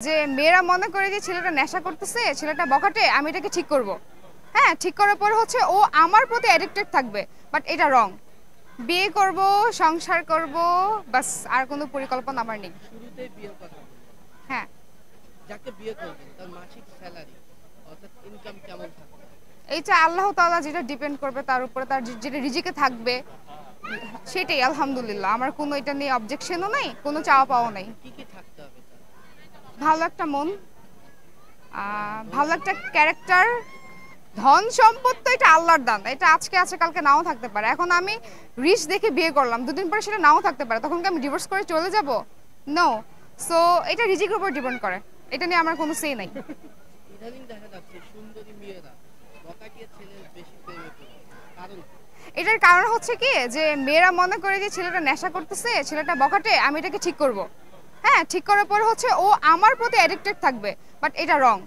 যে মেয়েরা মনে করে যে ছেলেটা নেশা করতেছে, ছেলেটা বখাটে, আমি এটাকে ঠিক করব। হ্যাঁ, ঠিক করার পর হচ্ছে ও আমার প্রতি অ্যাডিক্টেড থাকবে, বাট এটা রং। বিয়ে করব, সংসার করব, বাস, আর কোনো পরিকল্পনা আমার নেই। শুরুতেই বিয়ের কথা বললেন। হ্যাঁ, যাকে বিয়ে করবেন তার মাসিক স্যালারি অর্থাৎ ইনকাম কেমন থাকবে? এইটা আল্লাহ তাআলা যেটা ডিপেন্ড করবে তার উপরে, তার যেটা রিজিকে থাকবে সেটাই আলহামদুলিল্লাহ। আমার কোনো এটা নিয়ে অবজেকশনও নেই, কোনো চাওয়া পাওয়া নেই। কি কি থাকতে হবে তার? ভালো একটা মন, ভালো একটা ক্যারেক্টার। ধন সম্পদ তো এটা আল্লাহর দান, এটা আজকে আছে কালকে নাও থাকতে পারে। এখন আমি রিচ দেখে বিয়ে করলাম, দুদিন পরে সেটা নাও থাকতে পারে, তখন কি আমি ডিভোর্স করে চলে যাব? নো। সো এটা রিজিকের উপর ডিপেন্ড করে, এটা নিয়ে আমার কোনো সে নাই। ইদানিং দেখা যাচ্ছে সুন্দরী মেয়েরা বখাটে ছেলের বেশি প্রেমে পড়ে, কারণ এটার কারণ হচ্ছে কি, যে মেয়েরা মনে করে যে ছেলেটা নেশা করতেছে, ছেলেটা বখাটে, আমি এটাকে ঠিক করব। হ্যাঁ, ঠিক করার পর হচ্ছে ও আমার প্রতি অ্যাডিক্টেড থাকবে, বাট এটা রং।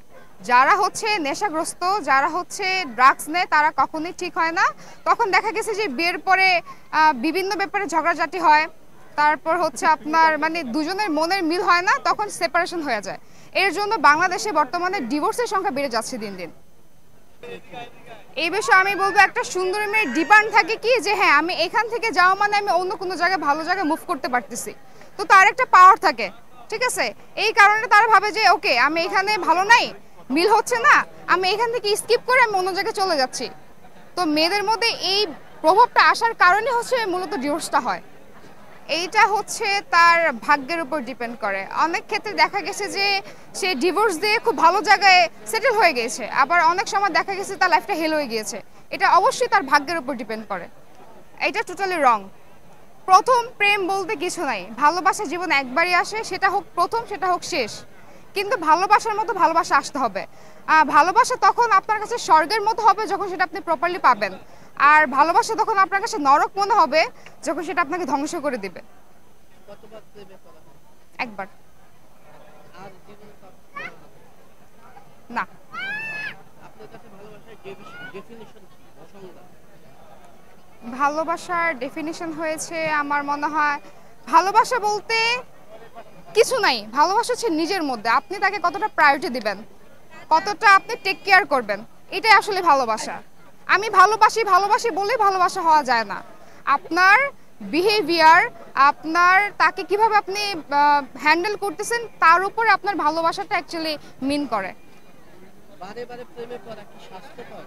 যারা হচ্ছে নেশাগ্রস্ত, যারা হচ্ছে ড্রাগস নেয়, তারা কখনোই ঠিক হয় না। তখন দেখা গেছে যে বিয়ের পরে বিভিন্ন ব্যাপারে ঝগড়াঝাটি হয়, তারপর হচ্ছে আপনার মানে দুজনের মনের মিল হয় না, তখন সেপারেশন হয়ে যায়। এর জন্য বাংলাদেশে বর্তমানে ডিভোর্সের সংখ্যা বেড়ে যাচ্ছে দিন দিন। এই বিষয়ে আমি বলবো, একটা সুন্দরী মেয়ের ডিমান্ড থাকে কি, যে হ্যাঁ, আমি এখান থেকে যাওয়া মানে আমি অন্য কোনো জায়গায় ভালো জায়গায় মুভ করতে পারতেছি, তো তার একটা পাওয়ার থাকে। ঠিক আছে, এই কারণে তারা ভাবে যে ওকে, আমি এখানে ভালো নাই, মিল হচ্ছে না, আমি এখান থেকে স্কিপ করে আমি অন্য জায়গায় চলে যাচ্ছি। তো মেয়েদের মধ্যে এই প্রভাবটা আসার কারণে হচ্ছে মূলত ডিভোর্সটা হয়। এইটা হচ্ছে তার ভাগ্যের উপর ডিপেন্ড করে। অনেক ক্ষেত্রে দেখা গেছে যে সে ডিভোর্স দিয়ে খুব ভালো জায়গায় সেটেল হয়ে গিয়েছে, আবার অনেক সময় দেখা গেছে তার লাইফটা হেল হয়ে গিয়েছে। এটা অবশ্যই তার ভাগ্যের উপর ডিপেন্ড করে। এটা টোটালি রং। প্রথম প্রেম বলতে কিছু নাই, ভালোবাসা জীবনে একবারই আসে, সেটা হোক প্রথম, সেটা হোক শেষ। কিন্তু ভালোবাসার মতো ভালোবাসা আসতে হবে। ভালোবাসা তখন আপনার কাছে স্বর্গের মতো হবে যখন সেটা আপনি প্রপারলি পাবেন, আর ভালোবাসা তখন আপনার কাছে নরক মনে হবে যখন সেটা আপনাকে ধ্বংস করে দিবে। কতবার প্রেমে পড়া হয়? একবার। আর জীবনে তো না। আপনার কাছে ভালোবাসার ডেফিনিশন কি, সংজ্ঞা? ভালোবাসার ডেফিনিশন হয়েছে আমার মনে হয়, ভালোবাসা বলতে কিছু নাই। ভালোবাসা হচ্ছে নিজের মধ্যে আপনি তাকে কতটা প্রায়োরিটি দিবেন, কতটা আপনি টেক কেয়ার করবেন, এটাই আসলে ভালোবাসা। আমি ভালোবাসি ভালোবাসি বলেই ভালোবাসা হওয়া যায় না। আপনার বিহেভিয়ার, আপনার তাকে কিভাবে আপনি হ্যান্ডেল করতেছেন, তার উপরে আপনার ভালোবাসাটা অ্যাকচুয়ালি মিন করে। বারে বারে প্রেমে পড়া কি স্বাস্থ্যকর?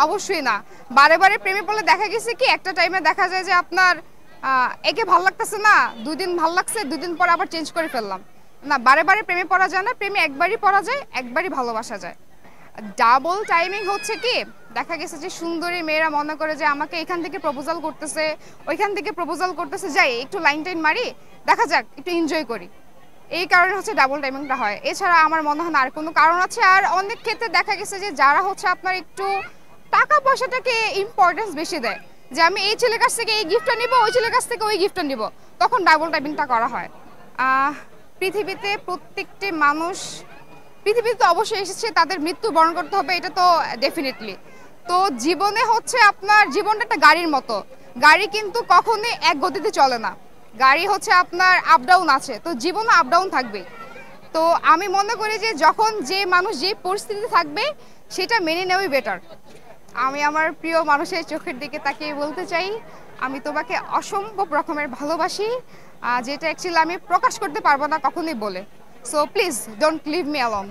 অবশ্যই না। বারে বারে প্রেমে পড়লে দেখা গেছে কি, একটা টাইমে দেখা যায় যে আপনার একে ভাল লাগতেছে না, 2 দিন ভাল লাগছে, 2 দিন পর আবার চেঞ্জ করে ফেললাম। না, বারে বারে প্রেমে পড়া যায় না, প্রেমে একবারই পড়া যায়, একবারই ভালোবাসা যায়। ডাবল টাইমিং হচ্ছে কি, দেখা গেছে যে সুন্দরী মেয়েরা মনে করে যে আমাকে এখান থেকে প্রপোজাল করতেছে, ওইখান থেকে প্রপোজাল করতেছে, যাই একটু লাইন টাইন মারি, দেখা যাক, একটু এনজয় করি। এই কারণে হচ্ছে ডাবল টাইমিংটা হয়, এছাড়া আমার মনে হয় না আর কোনো কারণ আছে। আর অনেক ক্ষেত্রে দেখা গেছে যে যারা হচ্ছে আপনার একটু টাকা পয়সাটাকে ইম্পর্টেন্স বেশি দেয়, যে আমি এই ছেলের কাছ থেকে এই গিফটটা নিব, ওই ছেলের কাছ থেকে ওই গিফটটা নিব, তখন ডাবল টাইমিংটা করা হয়। পৃথিবীতে প্রত্যেকটি মানুষ পৃথিবীতে তো অবশ্যই এসেছে, তাদের মৃত্যু বরণ করতে হবে, এটা তো ডেফিনেটলি। তো জীবনে হচ্ছে আপনার জীবনটা একটা গাড়ির মতো, গাড়ি কিন্তু কখনোই এক গতিতে চলে না, গাড়ি হচ্ছে আপনার আপ ডাউন আছে, তো জীবনও আপ ডাউন থাকবে। তো আমি মনে করি যে যখন যে মানুষ যে পরিস্থিতিতে থাকবে সেটা মেনে নেওয়াই বেটার। আমি আমার প্রিয় মানুষের চোখের দিকে তাকিয়ে বলতে চাই, আমি তোমাকে অসম্ভব রকমের ভালোবাসি, যেটা অ্যাকচুয়ালি আমি প্রকাশ করতে পারবো না কখনোই বলে। So please don't leave me alone.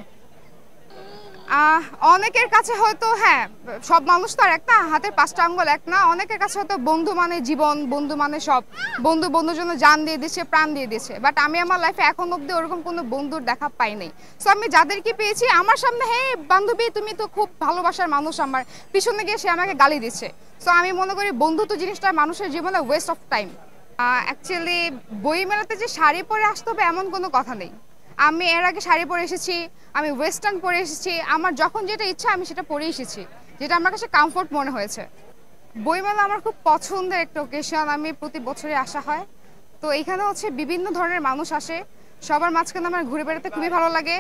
অনেকের কাছে হয়তো, হ্যাঁ, সব মানুষ তো আর একটা হাতের 5টা আঙ্গুল এক না, অনেকের কাছে হয়তো বন্ধু মানে জীবন, বন্ধু মানে সব, বন্ধু বন্ধুর জন্য জান দিয়ে দিচ্ছে, প্রাণ দিয়ে দিচ্ছে, বাট আমি আমার লাইফে এখন অব্দি ওরকম কোনো বন্ধুর দেখা পাই নাই। সো আমি যাদেরকে পেয়েছি আমার সামনে, হ্যাঁ বান্ধবী তুমি তো খুব ভালোবাসার মানুষ, আমার পিছনে গিয়ে সে আমাকে গালি দিচ্ছে। সো আমি মনে করি বন্ধুত্ব জিনিসটা মানুষের জীবনে ওয়েস্ট অফ টাইম। অ্যাকচুয়ালি বই মেলাতে যে শাড়ি পরে আসতে হবে এমন কোনো কথা নেই। আমি এর আগে শাড়ি পরে এসেছি, আমি ওয়েস্টার্ন পরে এসেছি, আমার যখন যেটা ইচ্ছা আমি সেটা পরে এসেছি, যেটা আমার কাছে কমফোর্ট মনে হয়েছে। বইমেলা আমার খুব পছন্দের একটা ওকেশন, আমি প্রতি বছরই আসা হয়। তো এইখানে হচ্ছে বিভিন্ন ধরনের মানুষ আসে, সবার মাঝখানে আমার ঘুরে বেড়াতে খুবই ভালো লাগে,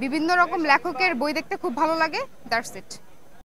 বিভিন্ন রকম লেখকের বই দেখতে খুব ভালো লাগে, দ্যাটস ইট।